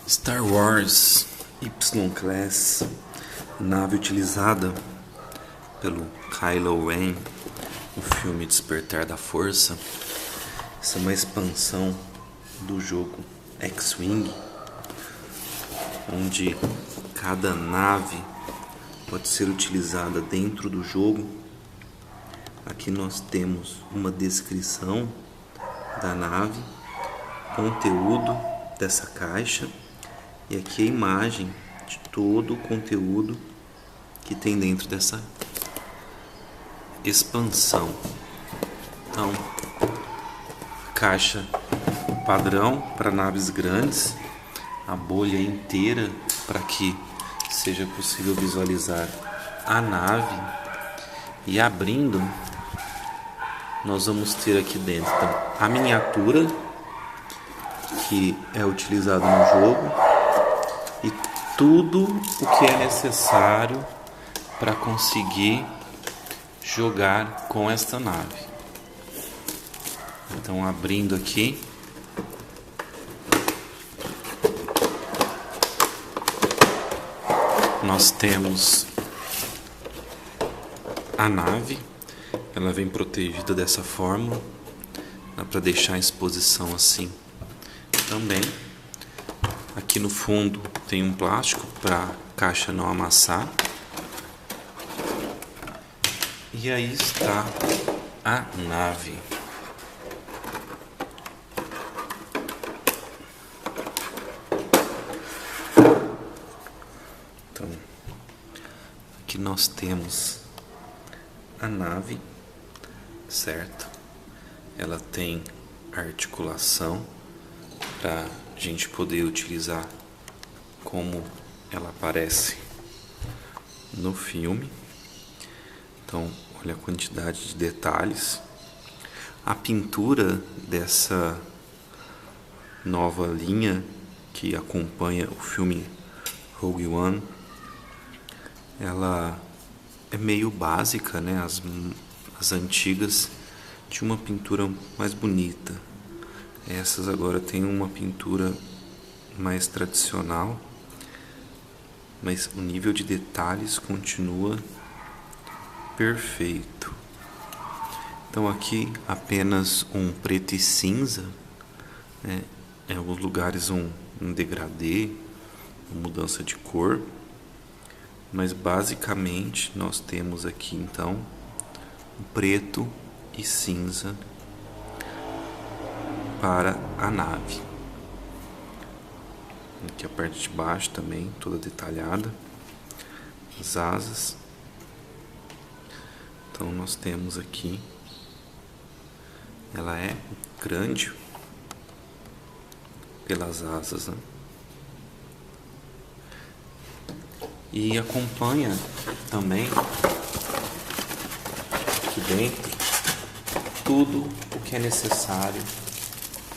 Star Wars Y-Class, nave utilizada pelo Kylo Ren no filme Despertar da Força. Essa é uma expansão do jogo X-Wing, onde cada nave pode ser utilizada dentro do jogo. Aqui nós temos uma descrição da nave, conteúdo dessa caixa, e aqui a imagem de todo o conteúdo que tem dentro dessa expansão. Então, caixa padrão para naves grandes, a bolha inteira para que seja possível visualizar a nave, e abrindo nós vamos ter aqui dentro então, a miniatura que é utilizado no jogo e tudo o que é necessário para conseguir jogar com esta nave. Então, abrindo aqui, nós temos a nave. Ela vem protegida dessa forma, dá para deixar a exposição assim também. Aqui no fundo tem um plástico para a caixa não amassar. E aí está a nave. Então, aqui nós temos a nave, certo? Ela tem articulação para a gente poder utilizar como ela aparece no filme. Então, olha a quantidade de detalhes. A pintura dessa nova linha que acompanha o filme Rogue One, ela é meio básica, né? As antigas tinham uma pintura mais bonita. Essas agora têm uma pintura mais tradicional, mas o nível de detalhes continua perfeito. Então aqui apenas um preto e cinza, né? Em alguns lugares um degradê, uma mudança de cor, mas basicamente nós temos aqui então um preto e cinza para a nave. Aqui a parte de baixo também toda detalhada, as asas. Então nós temos aqui, ela é grande pelas asas, né? E acompanha também aqui dentro tudo o que é necessário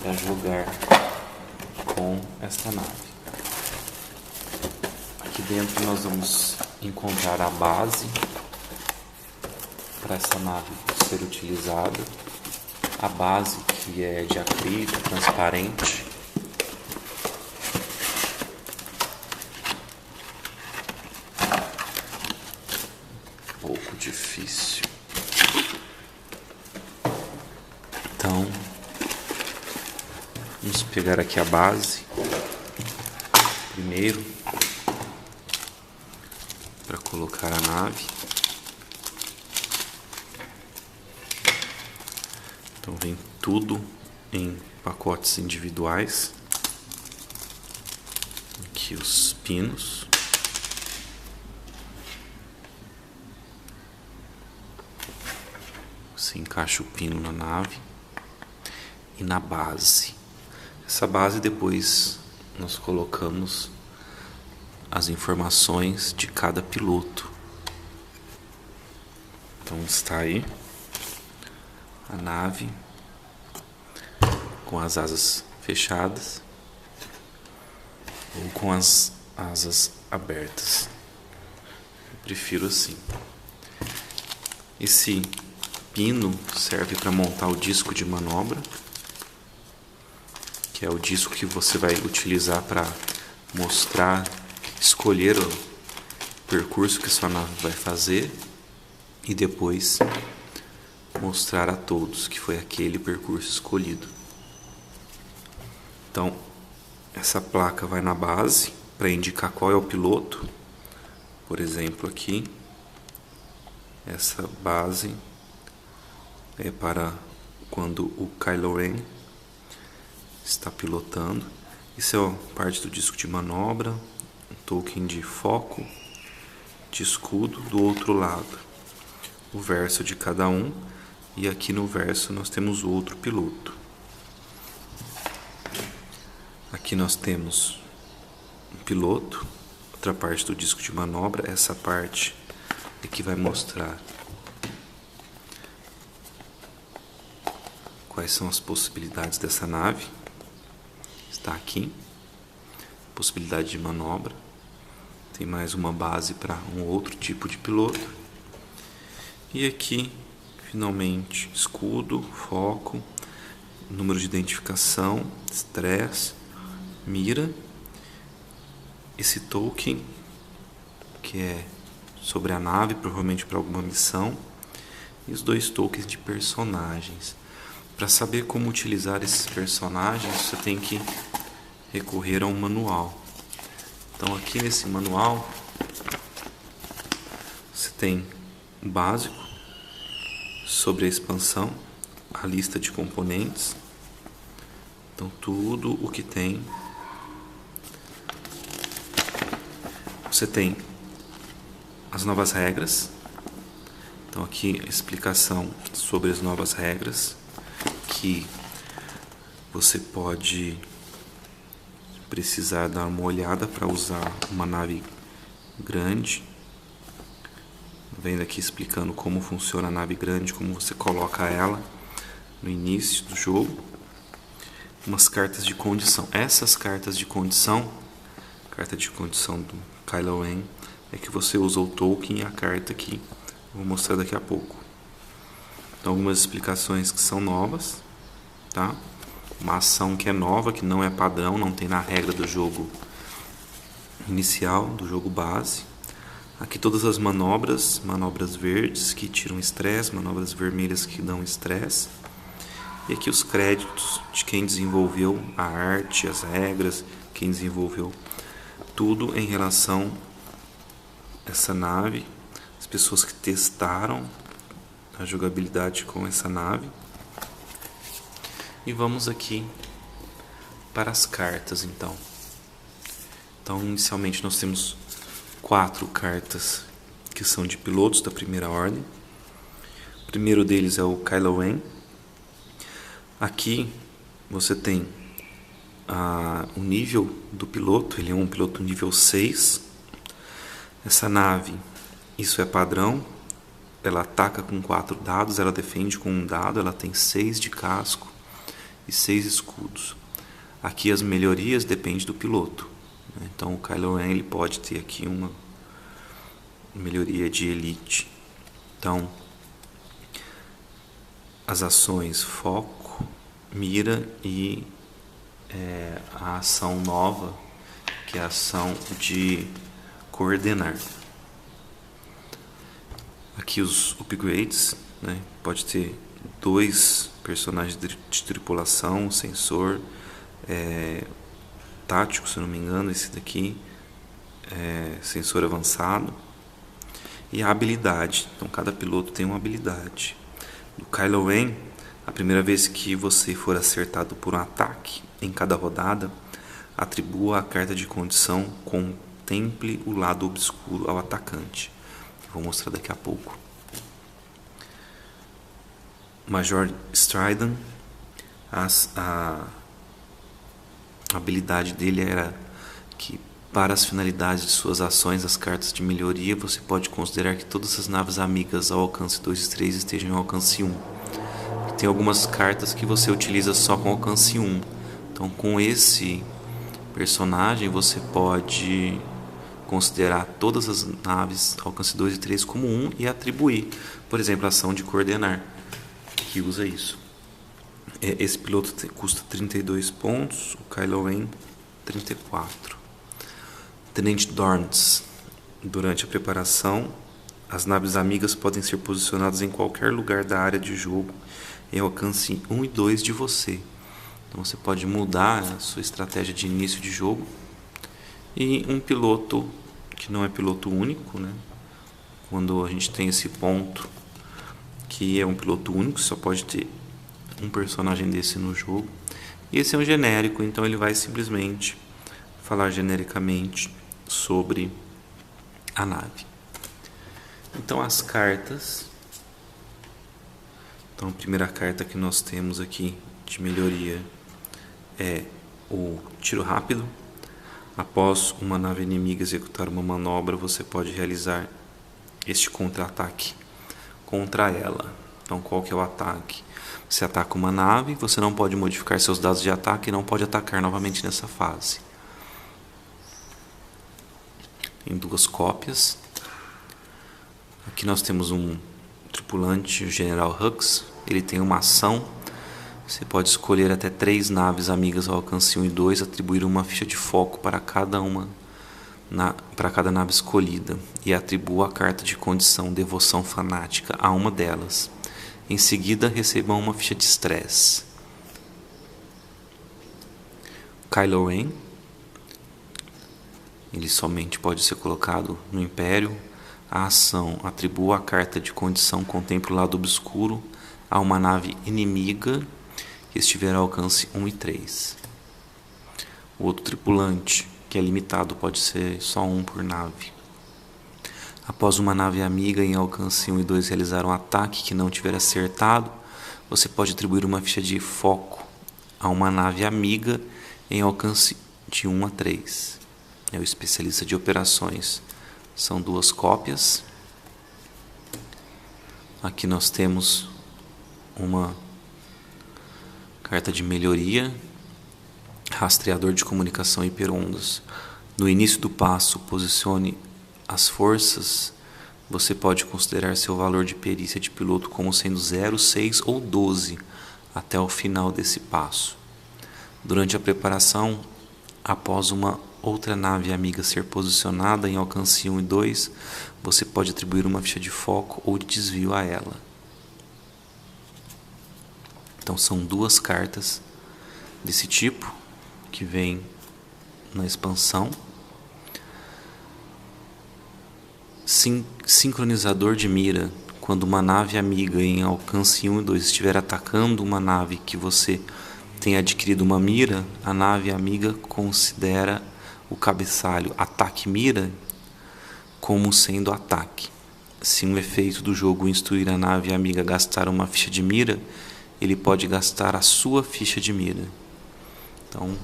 para jogar com esta nave. Aqui dentro nós vamos encontrar a base para essa nave ser utilizada, a base que é de acrílico transparente. Um pouco difícil. Então, vamos pegar aqui a base primeiro para colocar a nave. Então vem tudo em pacotes individuais. Aqui os pinos. Você encaixa o pino na nave e na base. Essa base depois nós colocamos as informações de cada piloto. Então está aí a nave com as asas fechadas ou com as asas abertas. Eu prefiro assim. Esse pino serve para montar o disco de manobra, que é o disco que você vai utilizar para mostrar, escolher o percurso que sua nave vai fazer e depois mostrar a todos que foi aquele percurso escolhido. Então, essa placa vai na base para indicar qual é o piloto. Por exemplo, aqui, essa base é para quando o Kylo Ren está pilotando. Isso é a parte do disco de manobra, um token de foco, de escudo. Do outro lado, o verso de cada um, e aqui no verso nós temos o outro piloto. Aqui nós temos um piloto, outra parte do disco de manobra. Essa parte aqui vai mostrar quais são as possibilidades dessa nave. Está aqui, possibilidade de manobra. Tem mais uma base para um outro tipo de piloto. E aqui, finalmente, escudo, foco, número de identificação, estresse, mira, esse token que é sobre a nave, provavelmente para alguma missão, e os 2 tokens de personagens. Para saber como utilizar esses personagens, você tem que recorrer a um manual. Então aqui nesse manual você tem o básico sobre a expansão, a lista de componentes, então tudo o que tem. Você tem as novas regras, então aqui a explicação sobre as novas regras, que você pode precisar dar uma olhada para usar uma nave grande. Vendo aqui explicando como funciona a nave grande, como você coloca ela no início do jogo. Umas cartas de condição. Essas cartas de condição, carta de condição do Kylo Ren, é que você usa o token e a carta aqui. Vou mostrar daqui a pouco. Então, algumas explicações que são novas, tá? Uma ação que é nova, que não é padrão, não tem na regra do jogo inicial, do jogo base. Aqui todas as manobras, manobras verdes que tiram estresse, manobras vermelhas que dão estresse. E aqui os créditos de quem desenvolveu a arte, as regras, quem desenvolveu tudo em relação a essa nave, as pessoas que testaram a jogabilidade com essa nave. E vamos aqui para as cartas, então. Então, inicialmente nós temos 4 cartas que são de pilotos da primeira ordem. O primeiro deles é o Kylo Ren. Aqui você tem o nível do piloto, ele é um piloto nível 6. Essa nave, isso é padrão, ela ataca com 4 dados, ela defende com 1 dado, ela tem 6 de casco e 6 escudos. Aqui as melhorias dependem do piloto. Então o Kylo Ren ele pode ter aqui uma melhoria de elite. Então as ações foco, mira e a ação nova, que é a ação de coordenar. Aqui os upgrades, né? Pode ter 2 personagens de tripulação, sensor, tático, se eu não me engano, esse daqui sensor avançado, e a habilidade. Então cada piloto tem uma habilidade. No Kylo Ren, a primeira vez que você for acertado por um ataque em cada rodada, atribua a carta de condição Contemple o lado obscuro ao atacante. Vou mostrar daqui a pouco. Major Stridon, a habilidade dele era que, para as finalidades de suas ações, as cartas de melhoria, você pode considerar que todas as naves amigas ao alcance 2 e 3 estejam ao alcance 1. Tem algumas cartas que você utiliza só com alcance 1. Então, com esse personagem, você pode considerar todas as naves alcance 2 e 3 como 1 e atribuir, por exemplo, a ação de coordenar, que usa isso. Esse piloto custa 32 pontos, o Kylo Ren 34. Tenente Dorns. Durante a preparação, as naves amigas podem ser posicionadas em qualquer lugar da área de jogo em alcance 1 e 2 de você. Então você pode mudar a sua estratégia de início de jogo. E um piloto que não é piloto único, né? Quando a gente tem esse ponto que é um piloto único, só pode ter um personagem desse no jogo. E esse é um genérico, então ele vai simplesmente falar genericamente sobre a nave. Então as cartas. Então a primeira carta que nós temos aqui de melhoria é o tiro rápido. Após uma nave inimiga executar uma manobra, você pode realizar este contra-ataque contra ela. Então qual que é o ataque? Você ataca uma nave, você não pode modificar seus dados de ataque e não pode atacar novamente nessa fase. Em 2 cópias. Aqui nós temos um tripulante, o General Hux. Ele tem uma ação. Você pode escolher até 3 naves amigas ao alcance 1 e 2, atribuir uma ficha de foco para cada nave escolhida e atribua a carta de condição Devoção Fanática a uma delas. Em seguida, recebam uma ficha de estresse. Kylo Ren. Ele somente pode ser colocado no Império. A ação atribua a carta de condição Contemple o Lado Obscuro a uma nave inimiga que estiver ao alcance 1 e 3. O outro tripulante, que é limitado, pode ser só um por nave. Após uma nave amiga em alcance 1 e 2 realizar um ataque que não tiver acertado, você pode atribuir uma ficha de foco a uma nave amiga em alcance de 1 a 3. É o especialista de operações. São 2 cópias. Aqui nós temos uma carta de melhoria, rastreador de comunicação hiperondas. No início do passo, posicione as forças. Você pode considerar seu valor de perícia de piloto como sendo 0, 6 ou 12 até o final desse passo. Durante a preparação, após uma outra nave amiga ser posicionada em alcance 1 e 2, você pode atribuir uma ficha de foco ou de desvio a ela. Então são 2 cartas desse tipo que vem na expansão. Sincronizador de mira. Quando uma nave amiga em alcance 1 e 2 estiver atacando uma nave que você tem adquirido uma mira, a nave amiga considera o cabeçalho ataque mira como sendo ataque. Se um efeito do jogo instruir a nave amiga a gastar uma ficha de mira, ele pode gastar a sua ficha de mira. Então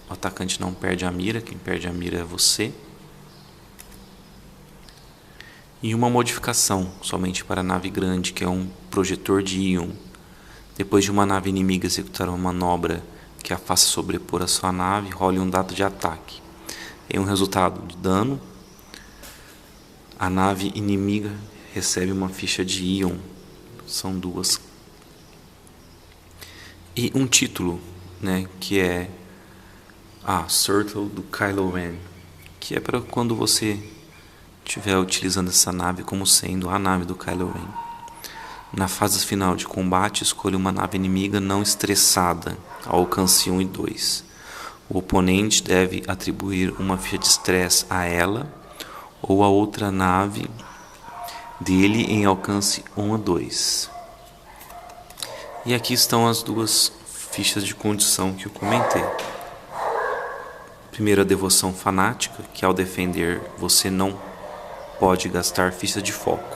o atacante não perde a mira, quem perde a mira é você. E uma modificação somente para a nave grande, que é um projetor de íon. Depois de uma nave inimiga executar uma manobra que a faça sobrepor a sua nave, role um dado de ataque. Em um resultado de dano, a nave inimiga recebe uma ficha de íon. São 2. E um título, né, que é a Circle do Kylo Ren, que é para quando você estiver utilizando essa nave como sendo a nave do Kylo Ren. Na fase final de combate, escolha uma nave inimiga não estressada, ao alcance 1 e 2. O oponente deve atribuir uma ficha de estresse a ela ou a outra nave dele em alcance 1 a 2. E aqui estão as 2 fichas de condição que eu comentei. Primeiro, a devoção fanática, que ao defender você não pode gastar ficha de foco.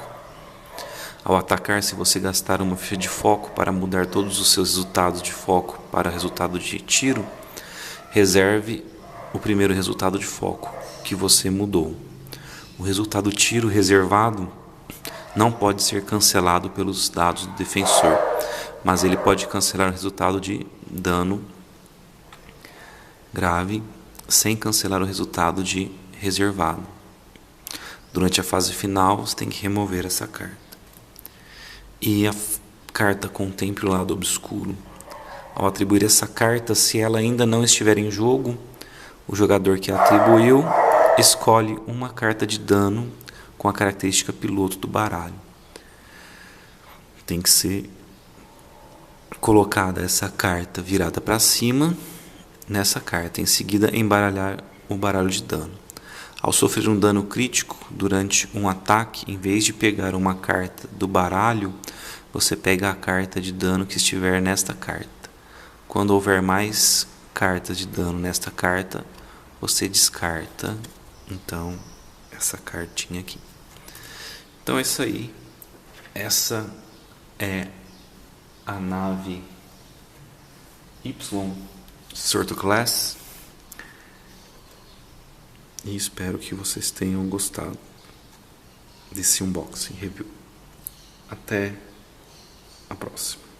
Ao atacar, se você gastar uma ficha de foco para mudar todos os seus resultados de foco para resultado de tiro, reserve o primeiro resultado de foco que você mudou. O resultado tiro reservado não pode ser cancelado pelos dados do defensor, mas ele pode cancelar o resultado de dano grave sem cancelar o resultado de reservado. Durante a fase final, você tem que remover essa carta. E a carta Contemple o Lado Obscuro. Ao atribuir essa carta, se ela ainda não estiver em jogo, o jogador que a atribuiu escolhe uma carta de dano com a característica piloto do baralho. Tem que ser colocada essa carta virada para cima nessa carta. Em seguida, embaralhar o baralho de dano. Ao sofrer um dano crítico durante um ataque, em vez de pegar uma carta do baralho, você pega a carta de dano que estiver nesta carta. Quando houver mais cartas de dano nesta carta, você descarta então essa cartinha aqui. Então é isso aí. Essa é a nave Y Sorto Class. E espero que vocês tenham gostado desse unboxing review. Até a próxima.